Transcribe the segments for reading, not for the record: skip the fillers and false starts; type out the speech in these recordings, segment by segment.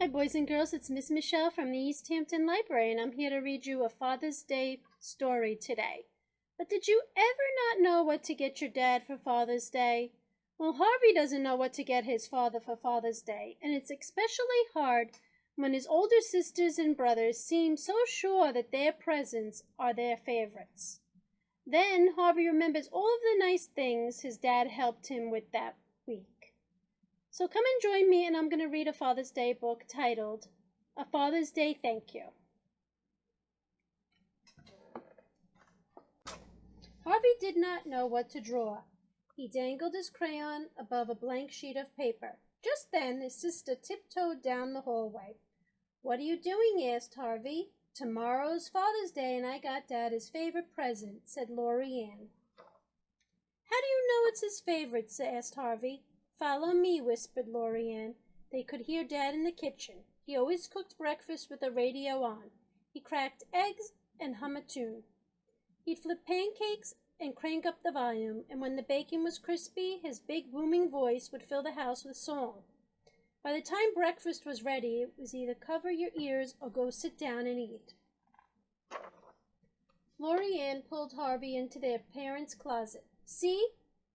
Hi, boys and girls. It's Miss Michele from the East Hampton Library, and I'm here to read you a Father's Day story today. But did you ever not know what to get your dad for Father's Day? Well, Harvey doesn't know what to get his father for Father's Day, and it's especially hard when his older sisters and brothers seem so sure that their presents are their favorites. Then Harvey remembers all of the nice things his dad helped him with that week. So come and join me, and I'm going to read a Father's Day book titled A Father's Day Thank You. Harvey did not know what to draw. He dangled his crayon above a blank sheet of paper. Just then his sister tiptoed down the hallway. "What are you doing?" asked Harvey. "Tomorrow's Father's Day, and I got Dad his favorite present," said Lori Ann. "How do you know it's his favorite?" asked Harvey. "Follow me," whispered Lori Ann. They could hear Dad in the kitchen. He always cooked breakfast with the radio on. He cracked eggs and hummed a tune. He'd flip pancakes and crank up the volume, and when the bacon was crispy, his big booming voice would fill the house with song. By the time breakfast was ready, it was either cover your ears or go sit down and eat. Lori Ann pulled Harvey into their parents' closet. "See?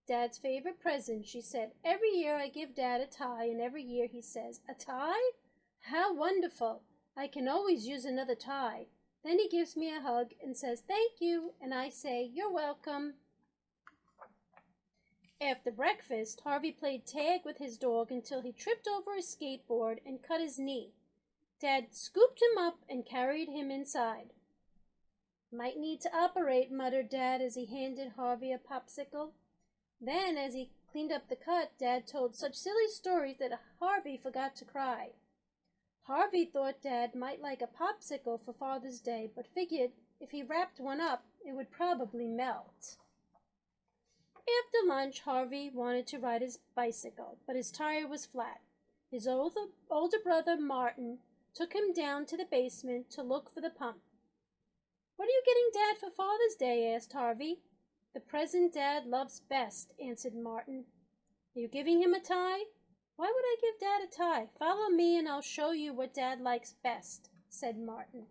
Dad's favorite present," she said. "Every year I give Dad a tie, and every year he says, 'A tie? How wonderful! I can always use another tie.' Then he gives me a hug and says, 'Thank you,' and I say, 'You're welcome.'" After breakfast, Harvey played tag with his dog until he tripped over a skateboard and cut his knee. Dad scooped him up and carried him inside. "Might need to operate," muttered Dad as he handed Harvey a popsicle. Then, as he cleaned up the cut, Dad told such silly stories that Harvey forgot to cry. Harvey thought Dad might like a popsicle for Father's Day, but figured if he wrapped one up, it would probably melt. After lunch, Harvey wanted to ride his bicycle, but his tire was flat. His older brother, Martin, took him down to the basement to look for the pump. "What are you getting Dad for Father's Day?" asked Harvey. "The present Dad loves best," answered Martin. "Are you giving him a tie?" "Why would I give Dad a tie? Follow me and I'll show you what Dad likes best," said Martin.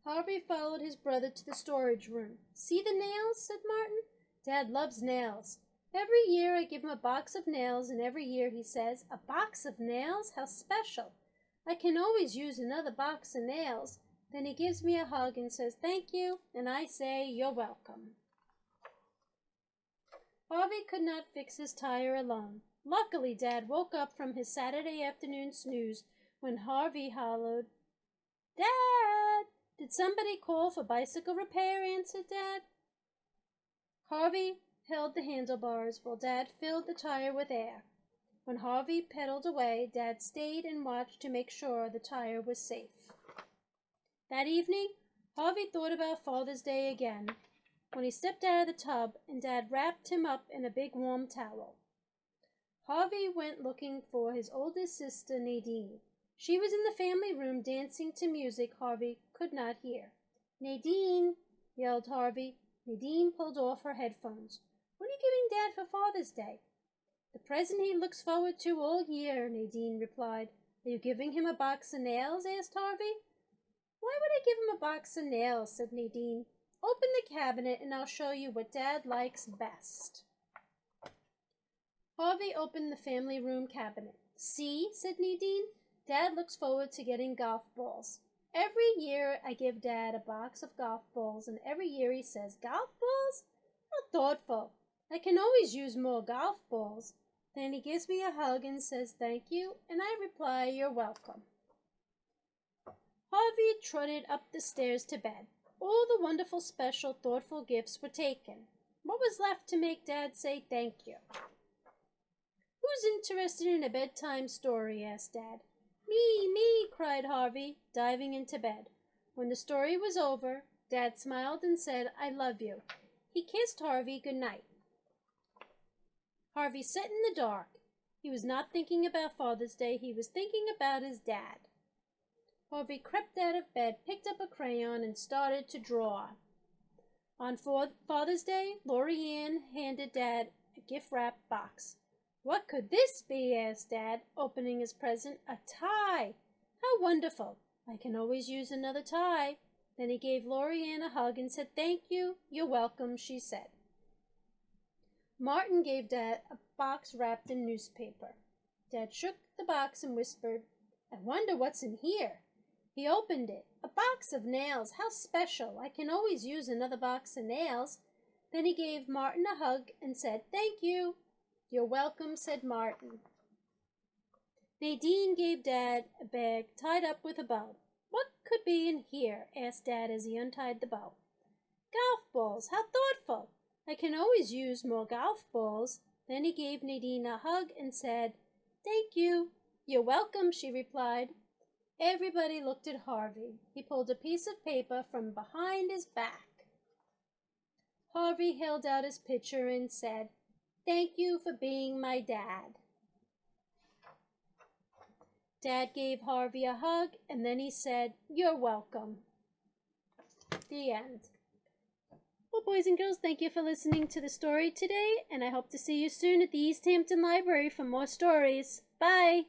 Harvey followed his brother to the storage room. "See the nails?" said Martin. "Dad loves nails. Every year I give him a box of nails, and every year he says, 'A box of nails? How special! I can always use another box of nails.' Then he gives me a hug and says, 'Thank you,' and I say, 'You're welcome.'" Harvey could not fix his tire alone. Luckily, Dad woke up from his Saturday afternoon snooze when Harvey hollered, "Dad!" "Did somebody call for bicycle repair?" answered Dad. Harvey held the handlebars while Dad filled the tire with air. When Harvey pedaled away, Dad stayed and watched to make sure the tire was safe. That evening, Harvey thought about Father's Day again when he stepped out of the tub and Dad wrapped him up in a big warm towel. Harvey went looking for his oldest sister, Nadine. She was in the family room dancing to music Harvey could not hear. "Nadine!" yelled Harvey. Nadine pulled off her headphones. "What are you giving Dad for Father's Day?" "The present he looks forward to all year," Nadine replied. "Are you giving him a box of nails?" asked Harvey. "Why would I give him a box of nails?" said Nadine. "Open the cabinet and I'll show you what Dad likes best." Harvey opened the family room cabinet. "See," said Nadine. "Dad looks forward to getting golf balls. Every year I give Dad a box of golf balls, and every year he says, 'Golf balls? How thoughtful. I can always use more golf balls.' Then he gives me a hug and says, 'Thank you,' and I reply, 'You're welcome.'" Harvey trotted up the stairs to bed. All the wonderful, special, thoughtful gifts were taken. What was left to make Dad say thank you? "Who's interested in a bedtime story?" asked Dad. "Me, me!" cried Harvey, diving into bed. When the story was over, Dad smiled and said, "I love you." He kissed Harvey good night. Harvey sat in the dark. He was not thinking about Father's Day. He was thinking about his dad. Harvey crept out of bed, picked up a crayon, and started to draw. On Father's Day, Lori Ann handed Dad a gift-wrap box. "What could this be?" asked Dad, opening his present. "A tie! How wonderful! I can always use another tie." Then he gave Lori Ann a hug and said, "Thank you. You're welcome," she said. Martin gave Dad a box wrapped in newspaper. Dad shook the box and whispered, "I wonder what's in here." He opened it. "A box of nails. How special. I can always use another box of nails." Then he gave Martin a hug and said, "Thank you." "You're welcome," said Martin. Nadine gave Dad a bag tied up with a bow. "What could be in here?" asked Dad as he untied the bow. "Golf balls. How thoughtful. I can always use more golf balls." Then he gave Nadine a hug and said, "Thank you." "You're welcome," she replied. Everybody looked at Harvey. He pulled a piece of paper from behind his back. Harvey held out his picture and said, "Thank you for being my dad." Dad gave Harvey a hug, and then he said, "You're welcome." The end. Well, boys and girls, thank you for listening to the story today, and I hope to see you soon at the East Hampton Library for more stories. Bye!